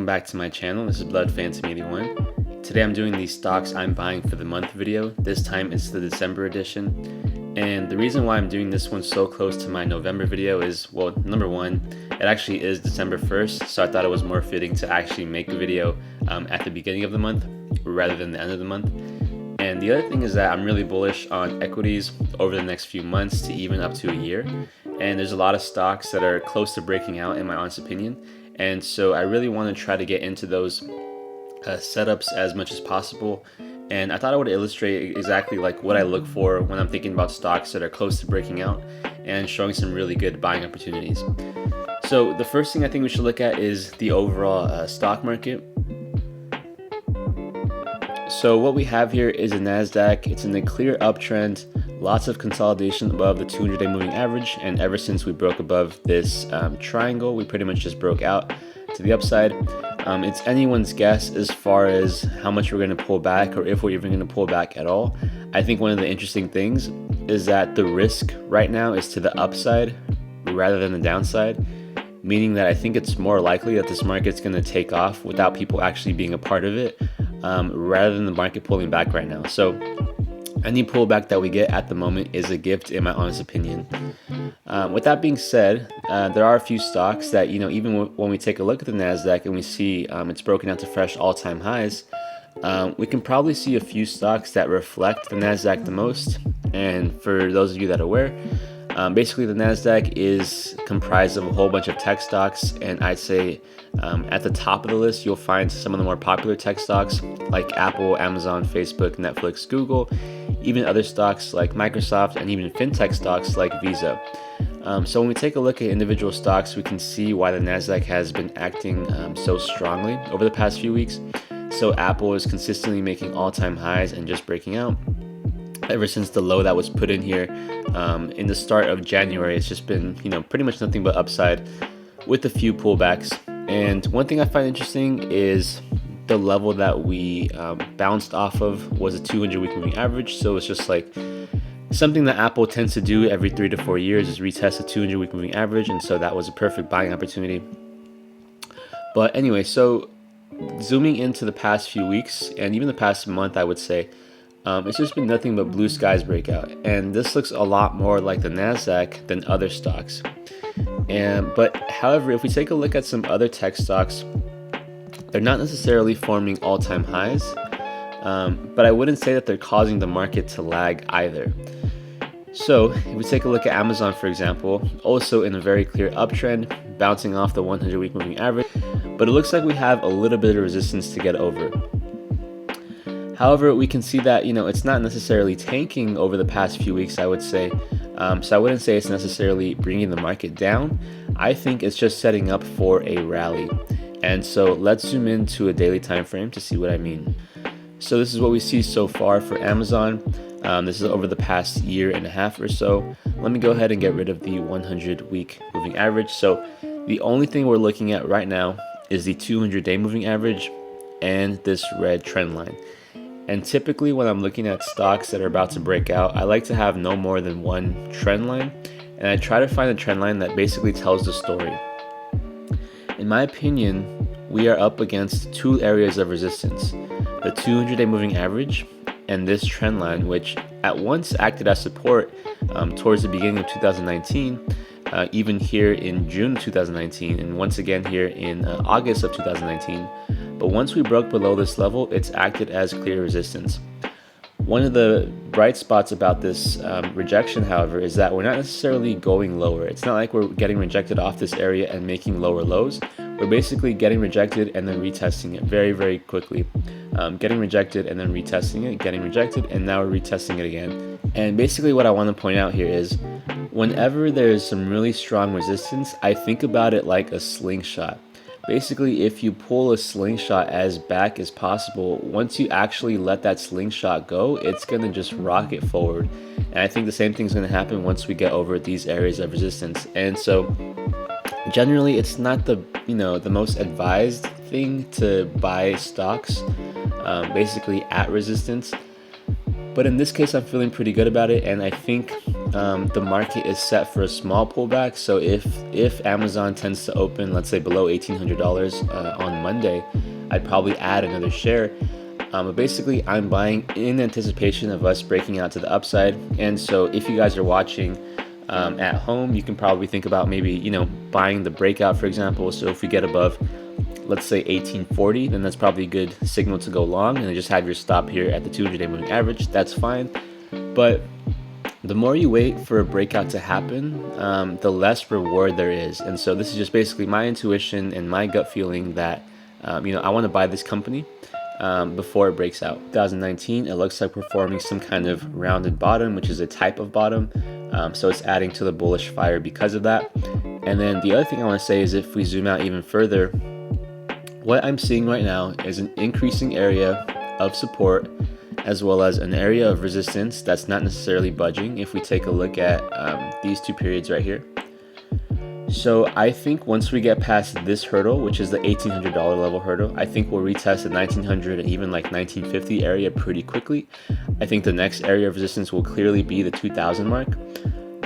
Back to my channel. This is Blood Fancy 81. Today I'm doing the stocks I'm buying for the month video. This time it's the December edition. And the reason why I'm doing this one so close to my November video is, well, number one, it actually is December 1st, so I thought it was more fitting to actually make a video at the beginning of the month rather than the end of the month. And the other thing is that I'm really bullish on equities over the next few months to even up to a year. And there's a lot of stocks that are close to breaking out in my honest opinion. And so I really want to try to get into those setups as much as possible. And I thought I would illustrate exactly like what I look for when I'm thinking about stocks that are close to breaking out and showing some really good buying opportunities. So the first thing I think we should look at is the overall stock market. So what we have here is a NASDAQ. It's in a clear uptrend, lots of consolidation above the 200-day moving average, and ever since we broke above this triangle, we pretty much just broke out to the upside. It's anyone's guess as far as how much we're going to pull back, or if we're even going to pull back at all. I think one of the interesting things is that the risk right now is to the upside rather than the downside, meaning that I think it's more likely that this market's going to take off without people actually being a part of it, rather than the market pulling back right now. So any pullback that we get at the moment is a gift in my honest opinion. With that being said, there are a few stocks that, even when we take a look at the NASDAQ and we see it's broken out to fresh all-time highs, we can probably see a few stocks that reflect the NASDAQ the most. And for those of you that are aware, basically the NASDAQ is comprised of a whole bunch of tech stocks, and I'd say at the top of the list you'll find some of the more popular tech stocks like Apple, Amazon, Facebook, Netflix, Google, even other stocks like Microsoft, and even fintech stocks like Visa. So when we take a look at individual stocks, we can see why the NASDAQ has been acting so strongly over the past few weeks. So Apple is consistently making all-time highs and just breaking out. Ever since the low that was put in here in the start of January, it's just been pretty much nothing but upside with a few pullbacks. And one thing I find interesting is the level that we bounced off of was a 200-week moving average. So it's just like something that Apple tends to do every 3 to 4 years is retest a 200-week moving average, and so that was a perfect buying opportunity. But anyway, so zooming into the past few weeks and even the past month, I would say it's just been nothing but blue skies breakout, and this looks a lot more like the NASDAQ than other stocks. But however, if we take a look at some other tech stocks, they're not necessarily forming all-time highs, but I wouldn't say that they're causing the market to lag either. So if we take a look at Amazon, for example, also in a very clear uptrend, bouncing off the 100-week moving average, but it looks like we have a little bit of resistance to get over. However, we can see that it's not necessarily tanking over the past few weeks, I would say. So I wouldn't say it's necessarily bringing the market down. I think it's just setting up for a rally. And so let's zoom into a daily time frame to see what I mean. So this is what we see so far for Amazon. This is over the past year and a half or so. Let me go ahead and get rid of the 100-week moving average. So the only thing we're looking at right now is the 200-day moving average and this red trend line. And typically when I'm looking at stocks that are about to break out, I like to have no more than one trend line, and I try to find a trend line that basically tells the story. In my opinion, we are up against two areas of resistance: the 200-day moving average and this trend line, which at once acted as support towards the beginning of 2019, even here in June 2019, and once again here in August of 2019. But once we broke below this level, it's acted as clear resistance. One of the bright spots about this rejection, however, is that we're not necessarily going lower. It's not like we're getting rejected off this area and making lower lows. We're basically getting rejected and then retesting it very, very quickly. Getting rejected and then retesting it, getting rejected, and now we're retesting it again. And basically what I want to point out here is whenever there's some really strong resistance, I think about it like a slingshot. Basically, if you pull a slingshot as back as possible, once you actually let that slingshot go, it's going to just rocket forward. And I think the same thing is going to happen once we get over these areas of resistance. And so generally, it's not the most advised thing to buy stocks basically at resistance. But in this case, I'm feeling pretty good about it, and I think the market is set for a small pullback. So if Amazon tends to open, let's say below $1,800 on Monday, I'd probably add another share. But basically, I'm buying in anticipation of us breaking out to the upside. And so if you guys are watching at home, you can probably think about maybe, buying the breakout, for example. So if we get above, let's say 1840, then that's probably a good signal to go long, and then just have your stop here at the 200-day moving average. That's fine. But the more you wait for a breakout to happen, the less reward there is. And so this is just basically my intuition and my gut feeling that, I want to buy this company before it breaks out. 2019, it looks like we're forming some kind of rounded bottom, which is a type of bottom. So it's adding to the bullish fire because of that. And then the other thing I want to say is if we zoom out even further, what I'm seeing right now is an increasing area of support as well as an area of resistance that's not necessarily budging if we take a look at these two periods right here. So I think once we get past this hurdle, which is the $1,800 level hurdle, I think we'll retest the 1900 and even like 1950 area pretty quickly. I think the next area of resistance will clearly be the 2000 mark.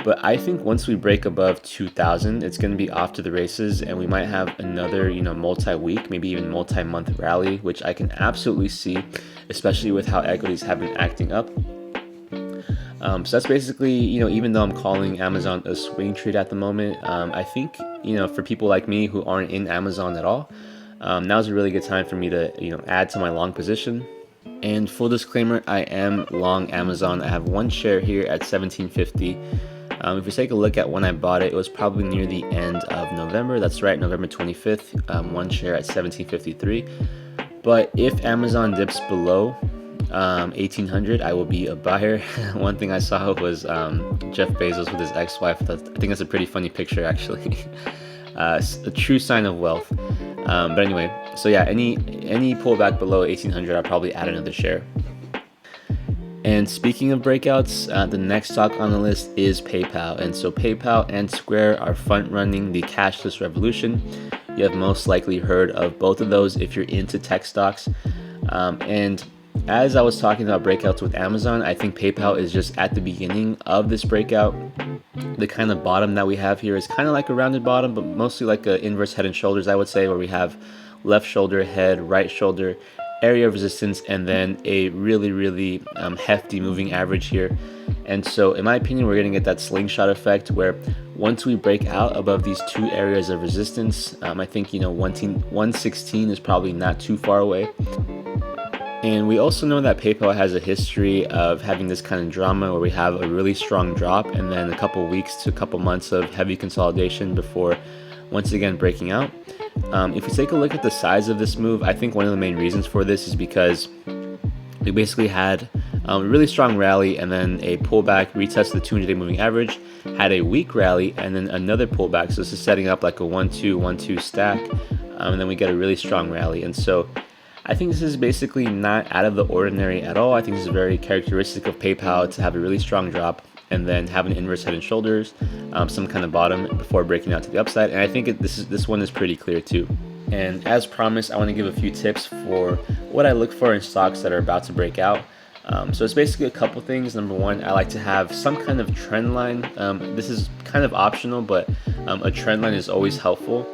But I think once we break above 2000, it's going to be off to the races, and we might have another, multi-week, maybe even multi-month rally, which I can absolutely see, especially with how equities have been acting up. So that's basically, even though I'm calling Amazon a swing trade at the moment, I think, for people like me who aren't in Amazon at all, now's a really good time for me to, add to my long position. And full disclaimer, I am long Amazon. I have one share here at 1750. If we take a look at when I bought it, it was probably near the end of November. That's right, November 25th, one share at 1753. But if Amazon dips below 1800, I will be a buyer. One thing I saw was Jeff Bezos with his ex-wife. I think that's a pretty funny picture, actually. A true sign of wealth. But anyway, so yeah, any pullback below 1800, I'll probably add another share. And speaking of breakouts, the next stock on the list is PayPal. And so PayPal and Square are front running the cashless revolution. You have most likely heard of both of those if you're into tech stocks. And as I was talking about breakouts with Amazon, I think PayPal is just at the beginning of this breakout. The kind of bottom that we have here is kind of like a rounded bottom, but mostly like an inverse head and shoulders, I would say, where we have left shoulder, head, right shoulder, area of resistance, and then a really hefty moving average here. And so in my opinion, we're going to get that slingshot effect where once we break out above these two areas of resistance, I think 116 is probably not too far away. And we also know that PayPal has a history of having this kind of drama where we have a really strong drop and then a couple weeks to a couple months of heavy consolidation before once again breaking out. If we take a look at the size of this move, I think one of the main reasons for this is because we basically had a really strong rally and then a pullback, retested the 200-day moving average, had a weak rally, and then another pullback. So this is setting up like a 1-2, 1-2 stack, and then we get a really strong rally. And so I think this is basically not out of the ordinary at all. I think this is very characteristic of PayPal to have a really strong drop and then have an inverse head and shoulders, some kind of bottom before breaking out to the upside. And I think this one is pretty clear too. And as promised, I want to give a few tips for what I look for in stocks that are about to break out. So it's basically a couple things. Number one, I like to have some kind of trend line. This is kind of optional, but a trend line is always helpful.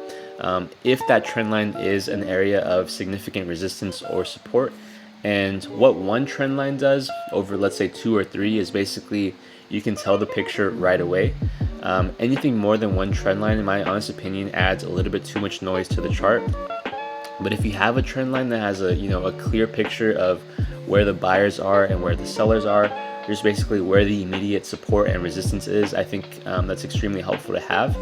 If that trend line is an area of significant resistance or support. And what one trend line does over, let's say, 2 or 3 is basically you can tell the picture right away. Anything more than one trend line, in my honest opinion, adds a little bit too much noise to the chart. But if you have a trend line that has a clear picture of where the buyers are and where the sellers are, just basically where the immediate support and resistance is, I think that's extremely helpful to have.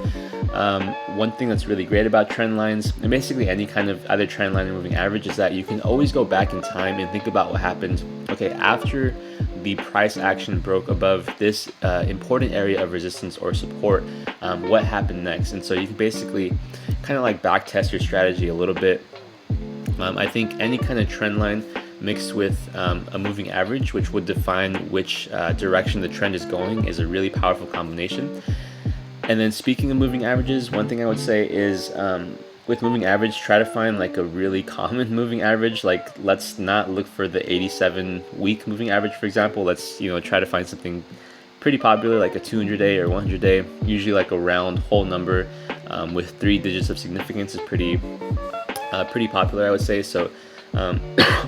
One thing that's really great about trend lines, and basically any kind of either trend line or moving average, is that you can always go back in time and think about what happened. Okay, after the price action broke above this important area of resistance or support, what happened next? And so you can basically kind of like back test your strategy a little bit. I think any kind of trend line mixed with a moving average, which would define which direction the trend is going, is a really powerful combination. And then speaking of moving averages, one thing I would say is with moving average, try to find like a really common moving average. Like, let's not look for the 87 week moving average, for example. Let's try to find something pretty popular, like a 200-day or 100-day. Usually like a round whole number with 3 digits of significance is pretty popular, I would say. So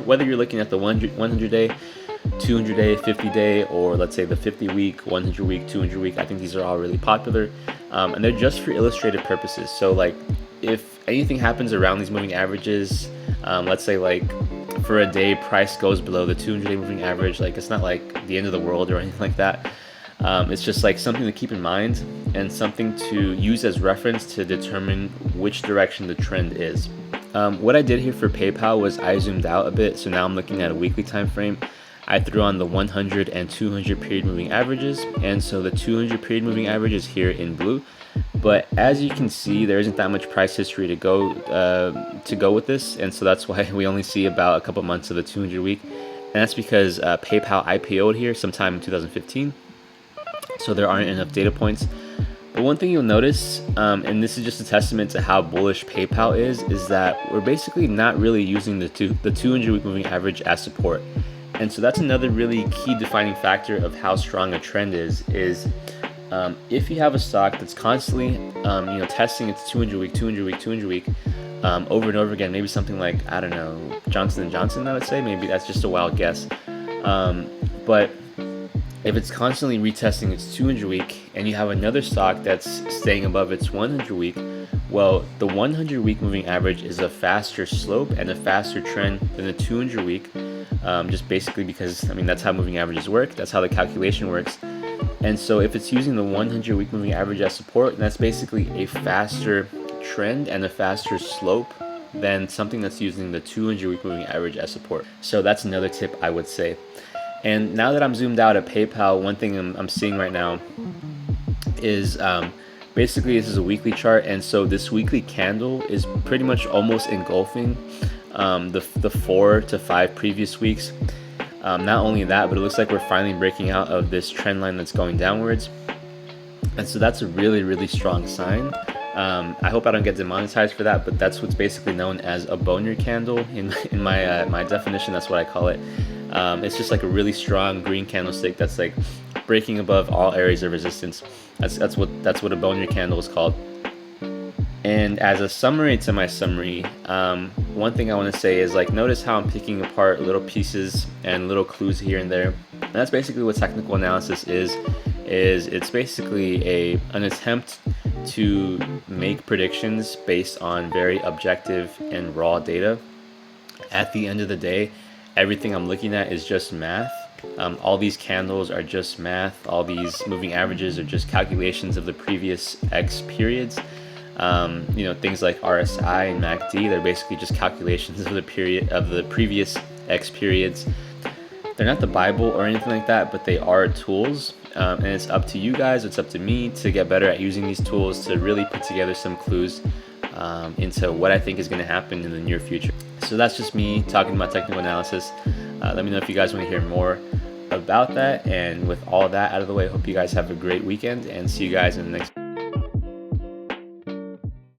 whether you're looking at the 100-day, 200-day, 50-day, or let's say the 50-week, 100-week, 200-week, I think these are all really popular, and they're just for illustrative purposes. So like if anything happens around these moving averages, let's say like for a day price goes below the 200-day moving average, like it's not like the end of the world or anything like that. It's just like something to keep in mind and something to use as reference to determine which direction the trend is. What I did here for PayPal was I zoomed out a bit, so now I'm looking at a weekly time frame. I threw on the 100 and 200 period moving averages, and so the 200 period moving average is here in blue. But as you can see, there isn't that much price history to go with this, and so that's why we only see about a couple months of the 200 week, and that's because PayPal IPO'd here sometime in 2015, so there aren't enough data points. But one thing you'll notice, and this is just a testament to how bullish PayPal is that we're basically not really using the 200 week moving average as support. And so that's another really key defining factor of how strong a trend is if you have a stock that's constantly testing its 200 week over and over again, maybe something like, I don't know, Johnson & Johnson, I would say, maybe that's just a wild guess, but if it's constantly retesting its 200 week and you have another stock that's staying above its 100 week, well, the 100 week moving average is a faster slope and a faster trend than the 200 week, just basically because, that's how moving averages work, that's how the calculation works. And so if it's using the 100 week moving average as support, that's basically a faster trend and a faster slope than something that's using the 200 week moving average as support. So that's another tip I would say. And now that I'm zoomed out at PayPal, one thing I'm seeing right now is basically this is a weekly chart, and so this weekly candle is pretty much almost engulfing the 4 to 5 previous weeks. Not only that, but it looks like we're finally breaking out of this trend line that's going downwards, and so that's a really, really strong sign. I hope I don't get demonetized for that, but that's what's basically known as a Bonnier candle in my definition. That's what I call it. It's just like a really strong green candlestick that's like breaking above all areas of resistance. That's what a Bonnier candle is called. And as a summary to my summary, one thing I want to say is, like, notice how I'm picking apart little pieces and little clues here and there. And that's basically what technical analysis is it's basically an attempt to make predictions based on very objective and raw data. At the end of the day, everything I'm looking at is just math. All these candles are just math. All these moving averages are just calculations of the previous X periods. Things like RSI and MACD, they're basically just calculations of the previous X periods. They're not the Bible or anything like that, but they are tools, and it's up to you guys, it's up to me to get better at using these tools to really put together some clues into what I think is going to happen in the near future. So that's just me talking about technical analysis. Let me know if you guys want to hear more about that, and with all that out of the way, I hope you guys have a great weekend, and see you guys in the next